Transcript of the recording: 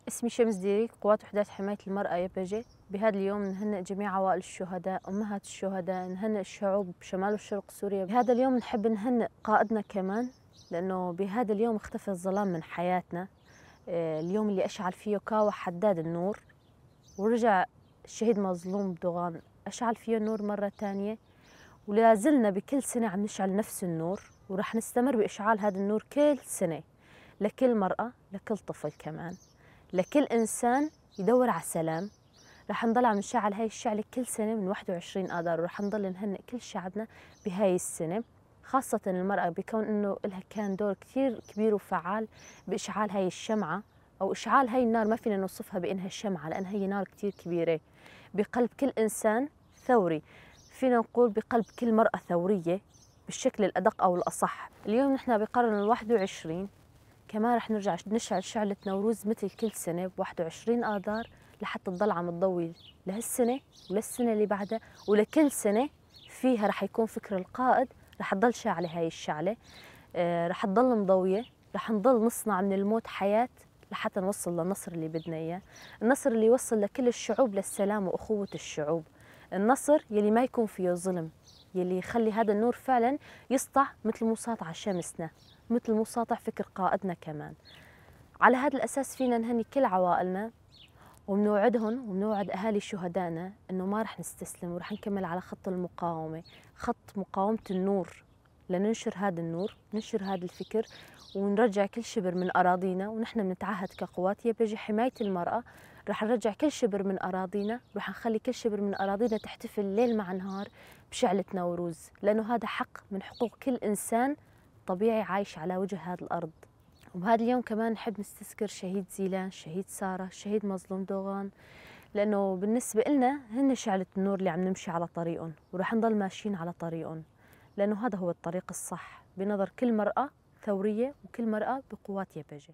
اسمي شمس ديري، قوات وحدات حماية المرأة يبجة. بهذا اليوم نهنئ جميع عوائل الشهداء، أمهات الشهداء، نهنئ الشعوب بشمال وشرق سوريا. بهذا اليوم نحب نهنئ قائدنا كمان، لأنه بهذا اليوم اختفى الظلام من حياتنا. اليوم اللي أشعل فيه كاوح حداد النور، ورجع الشهيد مظلوم دوغان أشعل فيه النور مرة تانية. ولا زلنا بكل سنة عم نشعل نفس النور، ورح نستمر بإشعال هذا النور كل سنة، لكل مرأة، لكل طفل كمان، لكل إنسان يدور على السلام. رح نضل عم نشعل هاي الشعلة كل سنة من 21 آذار، ورح نضل نهنئ كل شعبنا بهاي السنة، خاصة المرأة بكون إنه لها كان دور كثير كبير وفعال بإشعال هاي الشمعة، أو إشعال هاي النار. ما فينا نوصفها بإنها شمعة، لأن هي نار كثير كبيرة بقلب كل إنسان ثوري. فينا نقول بقلب كل مرأة ثورية بالشكل الأدق أو الأصح. اليوم نحن بقرن ال21، كمان رح نرجع نشعل شعلة نوروز مثل كل سنة ب 21 آذار، لحتى تضل عم تضوي لهالسنة وللسنة اللي بعدها ولكل سنة فيها رح يكون فكر القائد. رح تضل شاعلة هاي الشعلة، رح تضل مضوية، رح نضل نصنع من الموت حياة لحتى نوصل للنصر اللي بدنا إياه، النصر اللي يوصل لكل الشعوب للسلام وأخوة الشعوب، النصر يلي ما يكون فيه ظلم، يلي يخلي هذا النور فعلا يسطع مثل مساطع شمسنا، مثل مساطع فكر قائدنا كمان. على هذا الأساس فينا نهني كل عوائلنا، ومنوعدهم ومنوعد أهالي شهدائنا إنه ما رح نستسلم، ورح نكمل على خط المقاومة، خط مقاومة النور، لننشر هذا النور، ننشر هذا الفكر، ونرجع كل شبر من أراضينا. ونحن بنتعهد كقوات يبجي حماية المرأة، رح نرجع كل شبر من أراضينا، رح نخلي كل شبر من أراضينا تحتفل ليل مع نهار بشعلة نوروز، لأنه هذا حق من حقوق كل إنسان طبيعي عايش على وجه هذا الأرض. وبهذا اليوم كمان نحب نستذكر شهيد زيلان، شهيد سارة، شهيد مظلوم دوغان، لأنه بالنسبة إلنا هن شعلة النور اللي عم نمشي على طريقهم، ورح نضل ماشيين على طريقهم، لأنه هذا هو الطريق الصح بنظر كل مرأة ثورية وكل مرأة بقوات يبجة.